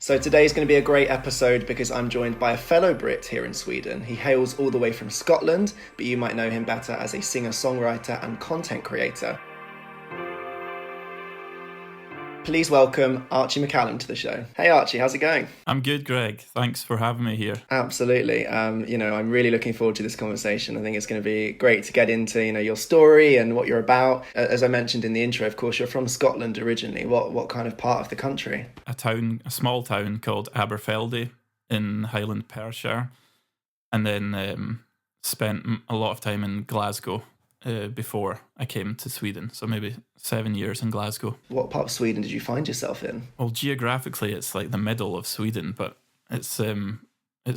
So today's going to be a great episode because I'm joined by a fellow Brit here in Sweden. He hails all the way from Scotland, but you might know him better as a singer-songwriter and content creator. Please welcome Archie McCallum to the show. Hey Archie, how's it going? I'm good, Greg. Thanks for having me here. Absolutely. I'm really looking forward to this conversation. I think it's going to be great to get into, your story and what you're about. As I mentioned in the intro, of course, you're from Scotland originally. What kind of part of the country? A small town called Aberfeldy in Highland Perthshire, and then spent a lot of time in Glasgow before I came to Sweden. So maybe 7 years in Glasgow. What part of Sweden did you find yourself in? Well, geographically, it's like the middle of Sweden, but it's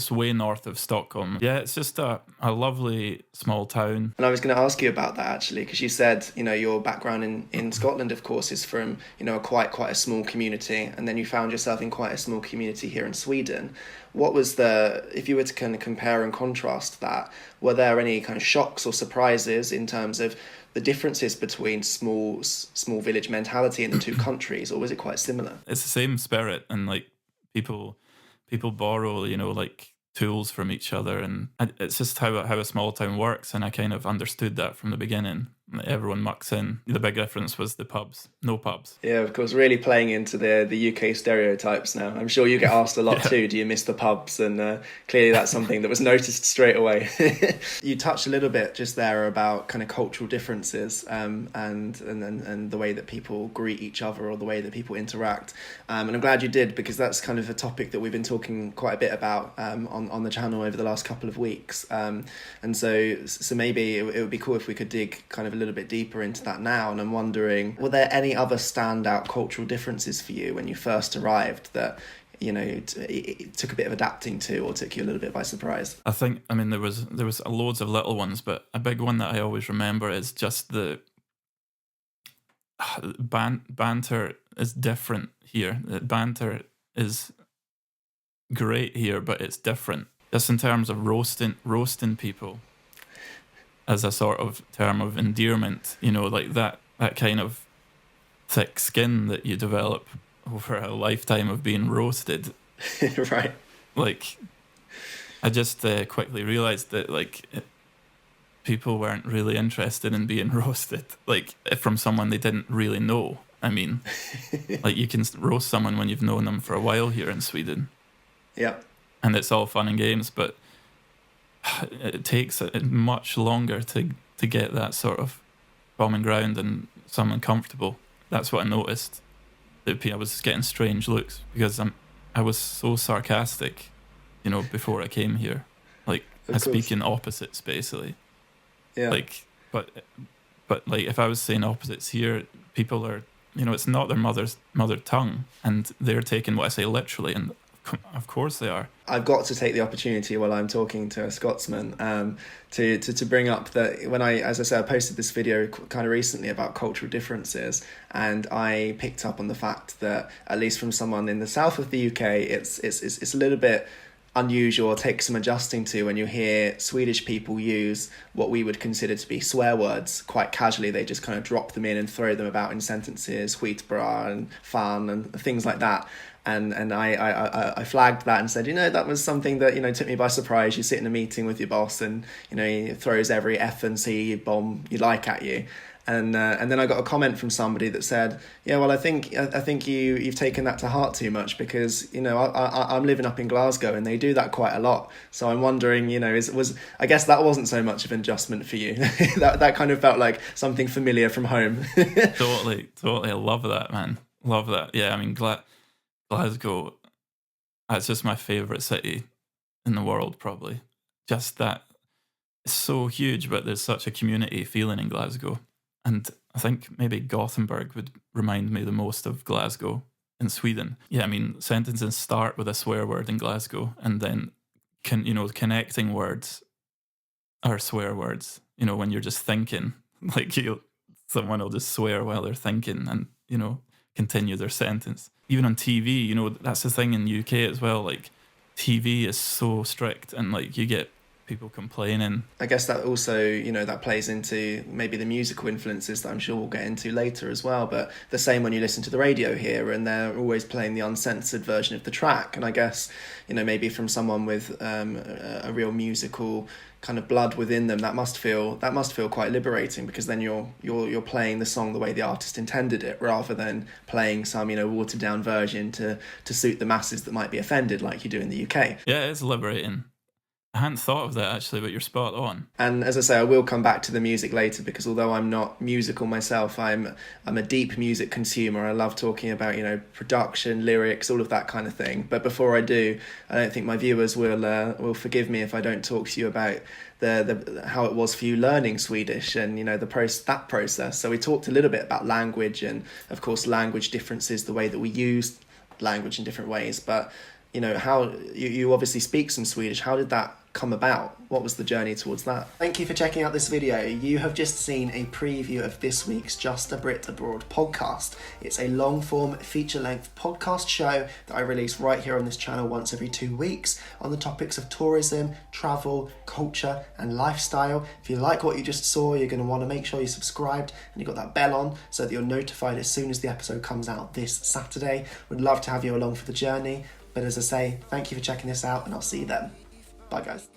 way north of Stockholm. Yeah, it's just a lovely small town. And I was going to ask you about that actually, because you said, your background in Scotland, of course, is from, quite a small community, and then you found yourself in quite a small community here in Sweden. What was if you were to kind of compare and contrast that, were there any kind of shocks or surprises in terms of the differences between small village mentality in the two countries, or was it quite similar? It's the same spirit, and like people borrow, like tools from each other, and it's just how a small town works. And I kind of understood that from the beginning. Everyone mucks in. The big difference was the pubs. No pubs. Yeah, of course, really playing into the UK stereotypes now. I'm sure you get asked a lot too, do you miss the pubs? And clearly that's something that was noticed straight away. You touched a little bit just there about kind of cultural differences and the way that people greet each other or the way that people interact. And I'm glad you did, because that's kind of a topic that we've been talking quite a bit about on the channel over the last couple of weeks. And so maybe it would be cool if we could dig kind of a little bit deeper into that now. And I'm wondering, were there any other standout cultural differences for you when you first arrived that it took a bit of adapting to, or took you a little bit by surprise? There was loads of little ones, but a big one that I always remember is just the banter is different here. The banter is great here, but it's different. Just in terms of roasting people as a sort of term of endearment, like that kind of thick skin that you develop over a lifetime of being roasted. Right. Like, I just quickly realised that people weren't really interested in being roasted, like from someone they didn't really know. I mean, like you can roast someone when you've known them for a while here in Sweden. Yeah. And it's all fun and games, but it takes much longer to get that sort of common ground and someone comfortable. That's what I noticed. I was getting strange looks because I was so sarcastic, before I came here. Like, I speak in opposites, basically. Yeah. Like, but like if I was saying opposites here, people are, it's not their mother tongue, and they're taking what I say literally, and of course they are. I've got to take the opportunity while I'm talking to a Scotsman to bring up that as I said, I posted this video kind of recently about cultural differences, and I picked up on the fact that, at least from someone in the south of the UK, it's a little bit unusual, or takes some adjusting to, when you hear Swedish people use what we would consider to be swear words quite casually. They just kind of drop them in and throw them about in sentences, skitbra and fan and things like that. And I flagged that and said, that was something that, took me by surprise. You sit in a meeting with your boss and, he throws every F and C bomb you like at you. And then I got a comment from somebody that said, yeah, well, I think you've taken that to heart too much, because, I'm living up in Glasgow and they do that quite a lot. So I'm wondering, I guess that wasn't so much of an adjustment for you. that kind of felt like something familiar from home. Totally. I love that, man. Love that. Yeah, I mean, Glasgow, that's just my favourite city in the world, probably. Just that, it's so huge, but there's such a community feeling in Glasgow. And I think maybe Gothenburg would remind me the most of Glasgow in Sweden. Yeah, I mean, sentences start with a swear word in Glasgow, and then, connecting words are swear words. When you're just thinking, like someone will just swear while they're thinking and, continue their sentence. Even on TV, that's the thing in UK as well. Like, TV is so strict, and like you get people complaining. I guess that also, you know, that plays into maybe the musical influences that I'm sure we'll get into later as well. But the same when you listen to the radio here, and they're always playing the uncensored version of the track. And I guess, you know, maybe from someone with a real musical kind of blood within them, that must feel quite liberating, because then you're playing the song the way the artist intended it, rather than playing some, you know, watered down version to suit the masses that might be offended, like you do in the UK. Yeah, it's liberating. I hadn't thought of that actually, but you're spot on. And as I say, I will come back to the music later, because although I'm not musical myself, I'm a deep music consumer. I love talking about, you know, production, lyrics, all of that kind of thing. But before I do, I don't think my viewers will forgive me if I don't talk to you about the how it was for you learning Swedish, and, you know, that process. So we talked a little bit about language, and of course language differences, the way that we use language in different ways. But, you know, how you obviously speak some Swedish. How did that come about? What was the journey towards that? Thank you for checking out this video. You have just seen a preview of this week's Just a Brit Abroad podcast. It's a long-form, feature-length podcast show that I release right here on this channel once every 2 weeks on the topics of tourism, travel, culture and lifestyle. If you like what you just saw, you're going to want to make sure you're subscribed and you've got that bell on so that you're notified as soon as the episode comes out this Saturday. We'd love to have you along for the journey. But as I say, thank you for checking this out, and I'll see you then. Bye, guys.